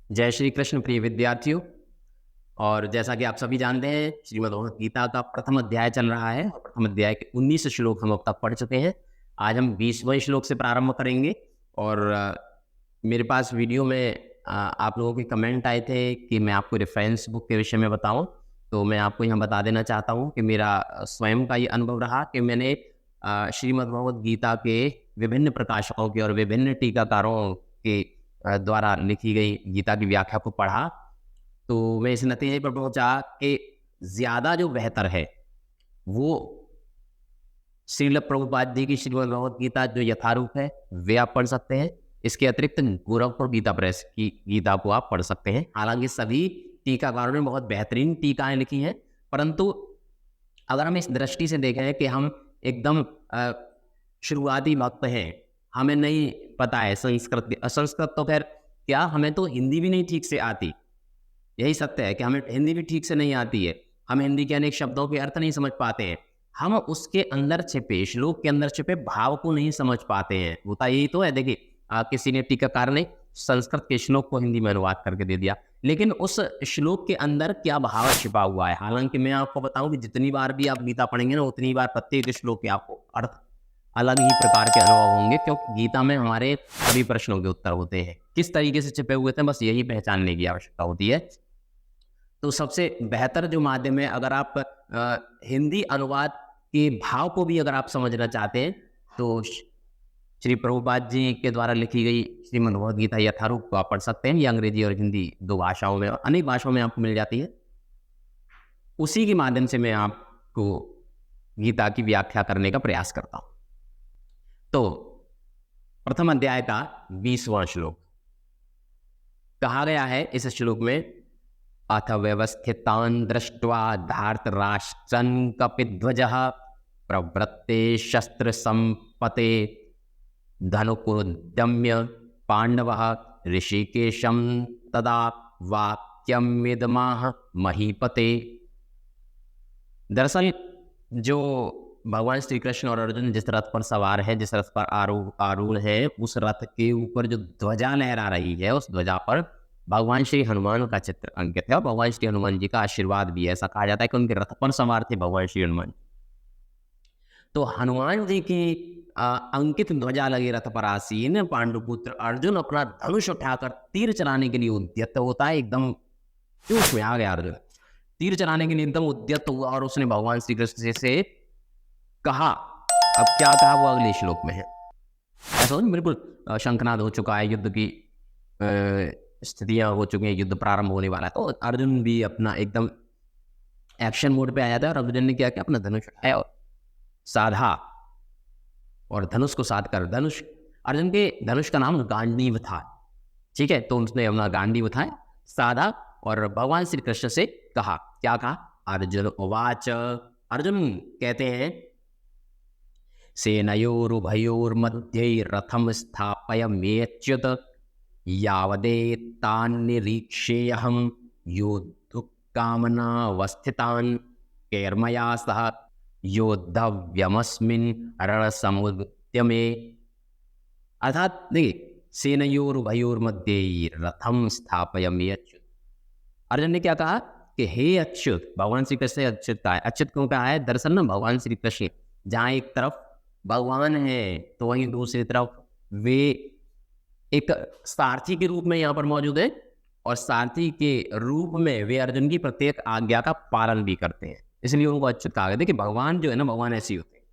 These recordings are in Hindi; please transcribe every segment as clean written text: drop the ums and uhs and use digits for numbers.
जय श्री कृष्ण प्रिय विद्यार्थियों। और जैसा कि आप सभी जानते हैं, श्रीमद् भगवद गीता का प्रथम अध्याय चल रहा है और प्रथम अध्याय के 19 श्लोक हम अब तक पढ़ चुके हैं। आज हम 20वें श्लोक से प्रारंभ करेंगे। और मेरे पास वीडियो में आप लोगों के कमेंट आए थे कि मैं आपको रेफरेंस बुक के विषय में बताऊं, तो मैं आपको यहाँ बता देना चाहता हूँ कि मेरा स्वयं का ये अनुभव रहा कि मैंने श्रीमद् भगवद गीता के विभिन्न प्रकाशकों के और विभिन्न टीकाकारों के द्वारा लिखी गई गीता की व्याख्या को पढ़ा, तो मैं इस नतीजे पर पहुंचा कि ज़्यादा जो बेहतर है वो श्रील प्रभुपाद जी की श्रीमद् भगवद गीता जो यथारूप है वे आप पढ़ सकते हैं। इसके अतिरिक्त गोरखपुर गीता प्रेस की गीता को आप पढ़ सकते हैं। हालांकि सभी टीकाकारों ने बहुत बेहतरीन टीकाएं लिखी हैं, परंतु अगर हम इस दृष्टि से देखें कि हम एकदम शुरुआती वक्त हैं, हमें नहीं पता है संस्कृत तो खैर क्या, हमें तो हिंदी भी नहीं ठीक से आती। यही सत्य है कि हमें हिंदी भी ठीक से नहीं आती है। हम हिंदी के अनेक शब्दों के अर्थ नहीं समझ पाते हैं। हम उसके अंदर छिपे, श्लोक के अंदर छिपे भाव को नहीं समझ पाते हैं। होता यही तो है। देखिए, किसी ने टीकाकार ने संस्कृत के श्लोक को हिंदी में अनुवाद करके दे दिया, लेकिन उस श्लोक के अंदर क्या भाव छिपा हुआ है। हालांकि मैं आपको बताऊं कि जितनी बार भी आप गीता पढ़ेंगे ना, उतनी बार प्रत्येक श्लोक के आपको अर्थ अलग ही प्रकार के अनुभव होंगे, क्योंकि गीता में हमारे सभी प्रश्नों के उत्तर होते हैं। किस तरीके से छिपे हुए थे, बस यही पहचानने की आवश्यकता होती है। तो सबसे बेहतर जो माध्यम है, अगर आप हिंदी अनुवाद के भाव को भी अगर आप समझना चाहते हैं, तो श्री प्रभुपाद जी के द्वारा लिखी गई श्रीमद् भगवद गीता यथारूप को आप पढ़ सकते हैं। ये अंग्रेजी और हिंदी दो भाषाओं में, अनेक भाषाओं में आपको मिल जाती है। उसी के माध्यम से मैं आपको गीता की व्याख्या करने का प्रयास करता हूं। तो प्रथम अध्याय का 20वां श्लोक कहा गया है इस श्लोक में, अथ व्यवस्थितान् दृष्ट्वा धार्तराष्ट्रं कपिध्वजः प्रवृत्ते शस्त्र संपते धनुकुरुद्यम्य पांडवः ऋषिकेशं तदा वाक्यमिदमाह महीपते। दरअसल जो भगवान श्री कृष्ण और अर्जुन जिस रथ पर सवार है, जिस रथ पर आरूढ़ है, उस रथ के ऊपर जो ध्वजा लहरा रही है, उस ध्वजा पर भगवान श्री हनुमान का चित्र अंकित है और भगवान श्री हनुमान जी का आशीर्वाद भी है। ऐसा कहा जाता है कि उनके रथ पर सवार थे भगवान श्री हनुमान। तो हनुमान जी की अंकित ध्वजा लगे रथ पर आसीन पांडुपुत्र अर्जुन अपना धनुष उठाकर तीर चलाने के लिए उद्यत होता है। एकदम जोश में आ गया अर्जुन, तीर चलाने के लिए एकदम उद्यत हुआ और उसने भगवान श्री कृष्ण से कहा। अब क्या कहा वो अगले श्लोक में है। ऐसा बिल्कुल शंखनाद हो चुका है, युद्ध की स्थितियां हो चुकी हैं, युद्ध प्रारंभ होने वाला है। तो अर्जुन भी अपना एकदम एक्शन मोड पे आया था और अर्जुन ने क्या किया, अपना धनुष उठाया और साधा, और धनुष को साध कर, धनुष अर्जुन के धनुष का नाम गांडीव था। ठीक है, तो उसने अपना गांडीव उठाया, साधा और भगवान श्री कृष्ण से कहा। क्या कहा? अर्जुन उवाच, अर्जुन कहते हैं, सेनयोरुभयोर्मध्ये रथम स्थापयाम्यच्युत यावदेतान्निरीक्षेऽहं योद्धुकामनावस्थितान् कैर्मया सह योद्धव्यमस्मिन् रणसमुद्यमे। अर्थात देखिए, सेनयोरुभयोर्मध्ये रथम स्थापयाम्यच्युत। अर्जुन ने क्या कहा कि हे अच्युत, भगवान श्री कृष्ण अच्युत का है। अच्युत क्यों कहा है? दरअसल ना भगवान श्री कृष्ण जहाँ एक तरफ भगवान है, तो वहीं दूसरी तरफ वे एक सारथी के रूप में यहाँ पर मौजूद है और सारथी के रूप में वे अर्जुन की प्रत्येक आज्ञा का पालन भी करते हैं, इसलिए उनको अच्युत कहा गया। देखिए, भगवान जो है ना, भगवान ऐसे ही होते हैं।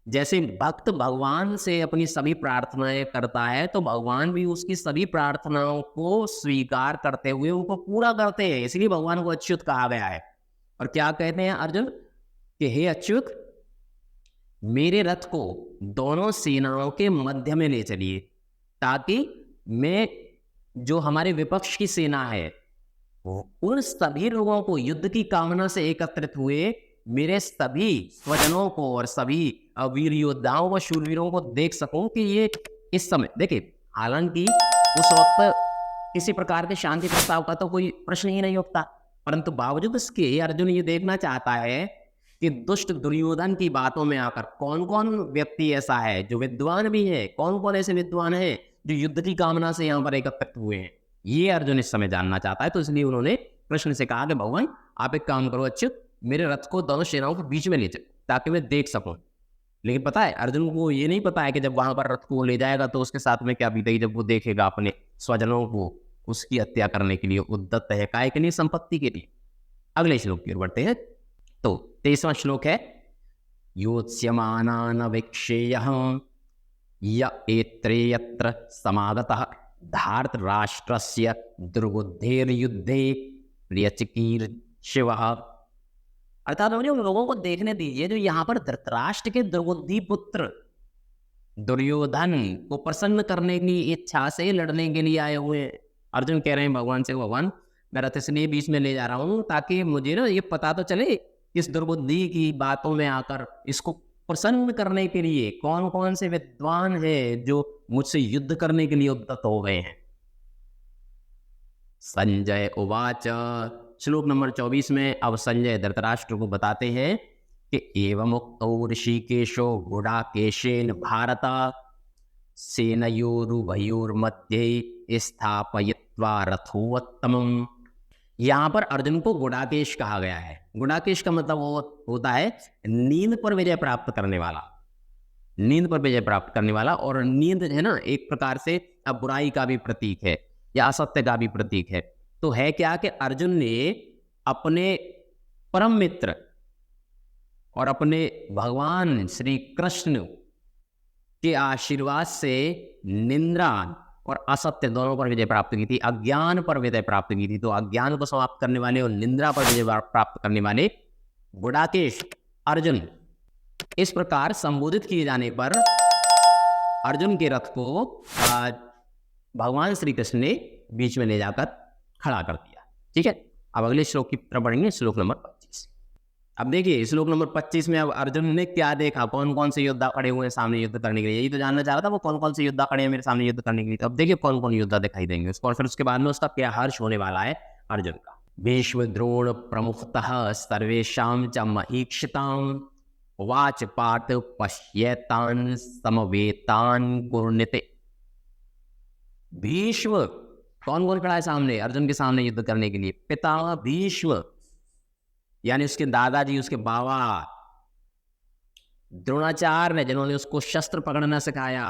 जैसे भक्त भगवान से अपनी सभी प्रार्थनाएं करता है, तो भगवान भी उसकी सभी प्रार्थनाओं को स्वीकार करते हुए उनको पूरा करते हैं, इसलिए भगवान को अच्युत कहा गया है। और क्या कहते हैं अर्जुन कि हे अच्युत, मेरे रथ को दोनों सेनाओं के मध्य में ले चलिए, ताकि मैं, जो हमारे विपक्ष की सेना है, उन सभी लोगों को युद्ध की कामना से एकत्रित हुए मेरे सभी स्वजनों को और सभी वीर योद्धाओं व शूरवीरों को देख सकूं कि ये इस समय, देखिए, हालांकि उस वक्त किसी प्रकार के शांति प्रस्ताव का तो कोई प्रश्न ही नहीं उठता, परंतु बावजूद इसके अर्जुन ये देखना चाहता है कि दुष्ट दुर्योधन की बातों में आकर कौन कौन व्यक्ति ऐसा है जो विद्वान भी है, कौन कौन ऐसे विद्वान है जो युद्ध की कामना से यहाँ पर एकत्रित हुए हैं। ये अर्जुन इस समय जानना चाहता है। तो इसलिए उन्होंने कृष्ण से कहा कि भगवान आप एक काम करो, अच्युत मेरे रथ को दोनों सेनाओं के बीच में ले चलो ताकि मैं देख सकूं। लेकिन पता है अर्जुन को ये नहीं पता है कि जब वहां पर रथ को ले जाएगा तो उसके साथ में क्या बीतेगी। जब वो देखेगा अपने स्वजनों को उसकी हत्या करने के लिए उद्दत है, काय के लिए, संपत्ति के लिए। अगले श्लोक की ओर बढ़ते हैं। तो 23वां श्लोक है योत्स्यमानान विक्षेयः य एत्रेयत्र समागतः धार्तराष्ट्रस्य दुर्बुद्धेर्युद्धे प्रियचिकीर्षिवः। अर्थात उन लोगों को देखने दीजिए जो यहाँ पर धृतराष्ट्र के दुर्बुद्धि पुत्र दुर्योधन को प्रसन्न करने की इच्छा से लड़ने के लिए आए हुए हैं। अर्जुन कह रहे हैं भगवान से, भगवान मैं रथ इसलिए बीच में ले जा रहा हूँ ताकि मुझे ना ये पता तो चले इस दुर्बुद्धि की बातों में आकर इसको प्रसन्न करने के लिए कौन कौन से विद्वान हैं जो मुझसे युद्ध करने के लिए उद्यत हो गए हैं। संजय उवाच। श्लोक नंबर 24 में अब संजय धृतराष्ट्र को बताते हैं कि एवं उक्तो ऋषिकेशो गुडाकेशेन भारत सेनयोरुभयोर्मध्ये स्थापयित्वा रथोत्तमम्। यहाँ पर अर्जुन को गुडाकेश कहा गया है। गुडाकेश का मतलब वो होता है नींद पर विजय प्राप्त करने वाला, नींद पर विजय प्राप्त करने वाला। और नींद है ना एक प्रकार से अब बुराई का भी प्रतीक है या असत्य का भी प्रतीक है। तो है क्या कि अर्जुन ने अपने परम मित्र और अपने भगवान श्री कृष्ण के आशीर्वाद से निंद्रा और असत्य दोनों पर विजय प्राप्त की थी, अज्ञान पर विजय प्राप्त की थी। तो अज्ञान को समाप्त करने वाले और निंद्रा पर विजय प्राप्त करने वाले गुडाकेश अर्जुन इस प्रकार संबोधित किए जाने पर अर्जुन के रथ को भगवान श्री कृष्ण ने बीच में ले जाकर खड़ा कर दिया। ठीक है, अब अगले श्लोक की तरफ बढ़ेंगे, श्लोक नंबर 25। अब देखिए श्लोक नंबर 25 में अब अर्जुन ने क्या देखा, कौन कौन से योद्धा खड़े हुए हैं सामने युद्ध करने के लिए। यही तो जानना चाह रहा था, वो कौन कौन से योद्धा खड़े हैं मेरे सामने युद्ध करने के लिए। तो अब देखिए कौन कौन योद्धा दिखाई देंगे उसको, और फिर उसके बाद में उसका क्या हर्ष होने वाला है अर्जुन का। भीष्म द्रोण प्रमुखतः सर्वेषां च महीक्षितां वाच पार्थ पश्येतान् समवेतान् कुरुनिते। भीष्म कौन कौन खड़ा है सामने अर्जुन के सामने युद्ध करने के लिए। पिता भीष्म यानी उसके दादाजी, उसके बाबा द्रोणाचार्य ने जिन्होंने उसको शस्त्र पकड़ना सिखाया,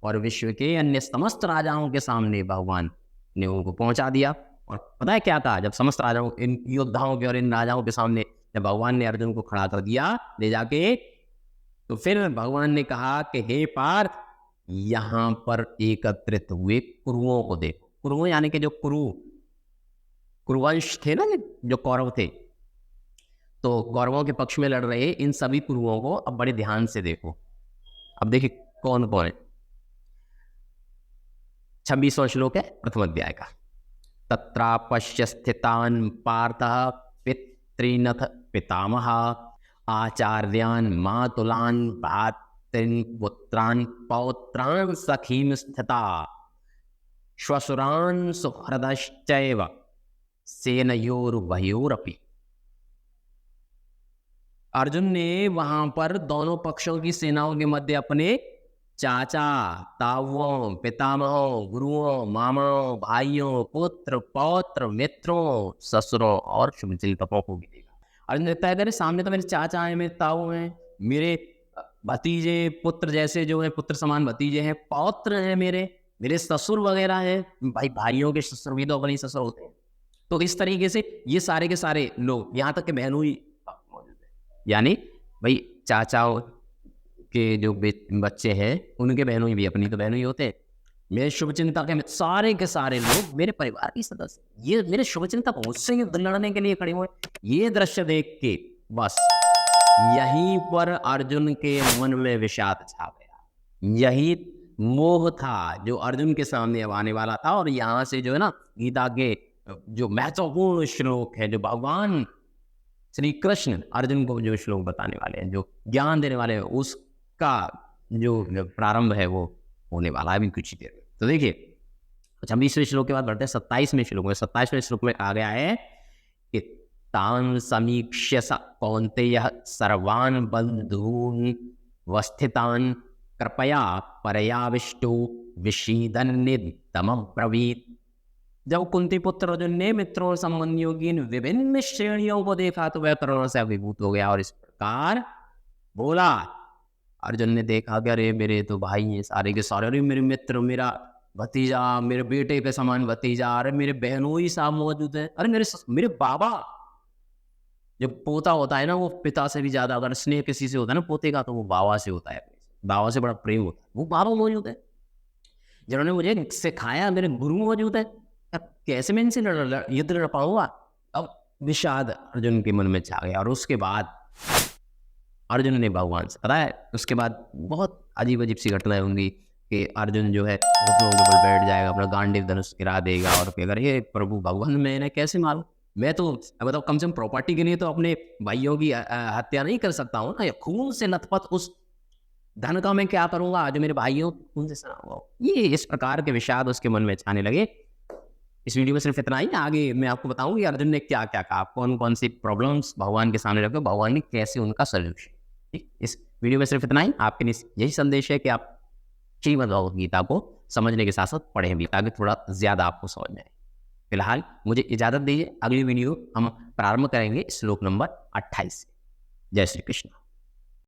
और विश्व के अन्य समस्त राजाओं के सामने भगवान ने उनको पहुंचा दिया। और पता है क्या था, जब समस्त राजाओं, इन योद्धाओं के और इन राजाओं के सामने जब भगवान ने अर्जुन को खड़ा कर दिया ले जाके, तो फिर भगवान ने कहा कि हे पार्थ यहां पर एकत्रित हुए कुरुओं को देखो। कुरुओं यानी कि जो कुरुवंश थे ना, जो कौरव थे, तो कौरवों के पक्ष में लड़ रहे इन सभी कुरुओं को अब बड़े ध्यान से देखो। अब देखिए कौन कौन है। 26वां श्लोक है प्रथम अध्याय का। तत्रापश्य स्थितान् पार्थः पितॄनथ पितामह आचार्यान् मातुलान् भ्रातॄन् पुत्रान् पौत्रान् सखीं स्थिता श्वशुरान् सुहृदश्चैव सेनयोरुभयोरपि। अर्जुन ने वहां पर दोनों पक्षों की सेनाओं के मध्य अपने चाचा, ताऊओं, पितामहों, गुरुओं, मामाओं, भाइयों, पुत्र, पौत्र, मित्रों, ससुरों और शुभचिंतकों को भी देखा। अर्जुन ने तय करे सामने तो मेरे चाचा हैं, मेरे ताऊ हैं, मेरे भतीजे, पुत्र जैसे जो है पुत्र समान भतीजे हैं, पौत्र हैं, मेरे ससुर वगैरह हैं। भाई भाइयों के ससुर भी तो अपने ससुर होते हैं। तो इस तरीके से ये सारे के सारे लोग, यहाँ तक के बहनों ही मौजूद है, यानी भाई चाचाओं के जो बच्चे हैं उनके बहनों ही भी अपनी तो बहनों ही होते हैं। मेरे शुभचिंतक के सारे लोग मेरे परिवार के सदस्य, ये मेरे शुभचिंतक मुझसे युद्ध लड़ने के लिए खड़े हुए। ये दृश्य देख के बस यहीं पर अर्जुन के मन में विषाद छा गया। यही मोह था जो अर्जुन के सामने अब आने वाला था। और यहाँ से जो है ना गीता के जो महत्वपूर्ण श्लोक है, जो भगवान श्री कृष्ण अर्जुन को जो श्लोक बताने वाले हैं, जो ज्ञान देने वाले हैं, उसका जो प्रारंभ है वो होने वाला है अभी कुछ ही देर में। तो देखिए 26वें श्लोक के बाद बढ़ते हैं 27वें श्लोक में। 27वें श्लोक में कहा गया है कि तान् समीक्ष्य स कौन्तेयः सर्वान् बन्धून् वस्थितान् कृपया परयाविष्टो विषीदन्निदमब्रवीत्। जब कुंती पुत्र अर्जुन ने मित्रों और संबंधियों की इन विभिन्न श्रेणियों को देखा तो वह करुणा से अभिभूत हो गया और इस प्रकार बोला। अर्जुन ने देखा कि अरे मेरे तो भाई हैं सारे के सारे, अरे मेरे मित्र, मेरा भतीजा, मेरे बेटे के समान भतीजा, अरे मेरे बहनों ही साहब मौजूद है, अरे मेरे बाबा। जब पोता होता है ना वो पिता से भी ज्यादा अगर स्नेह किसी से होता है ना पोते का, तो वो बाबा से होता है, बाबा से बड़ा प्रेम होता है, वो बाबा मौजूद है जिन्होंने मुझे सिखाया, मेरे गुरु मौजूद है, अब कैसे मैं इनसे युद्ध लड़ पाऊंगा। अब विषाद अर्जुन के मन में छा गया और उसके बाद अर्जुन ने भगवान से, पता है उसके बाद बहुत अजीब अजीब सी घटनाएं होंगी कि अर्जुन जो है घुटनों के बल बैठ जाएगा, अपना गांडीव धनुष गिरा देगा और फिर अगर ये प्रभु भगवान मैं इन्हें कैसे मारूं, मैं तो बताओ कम से कम प्रॉपर्टी के लिए तो अपने भाइयों की हत्या नहीं कर सकता हूँ ना, खून से लथपथ उस धन का मैं क्या करूंगा, आज मेरे भाइयों खून से सना। ये इस प्रकार के विषाद उसके मन में छाने लगे। इस वीडियो में सिर्फ इतना ही, आगे मैं आपको बताऊं कि अर्जुन ने क्या क्या कहा, कौन कौन सी प्रॉब्लम्स भगवान के सामने रखे, भगवान ने कैसे उनका सोल्यूशन। ठीक, इस वीडियो में सिर्फ इतना ही। आपके लिए यही संदेश है कि आप श्रीमद् भगवद गीता को समझने के साथ साथ पढ़ें भी, ताकि थोड़ा ज्यादा आपको समझ में आए। फिलहाल मुझे इजाजत दीजिए, अगली वीडियो हम प्रारंभ करेंगे श्लोक नंबर 28 से। जय श्री कृष्ण।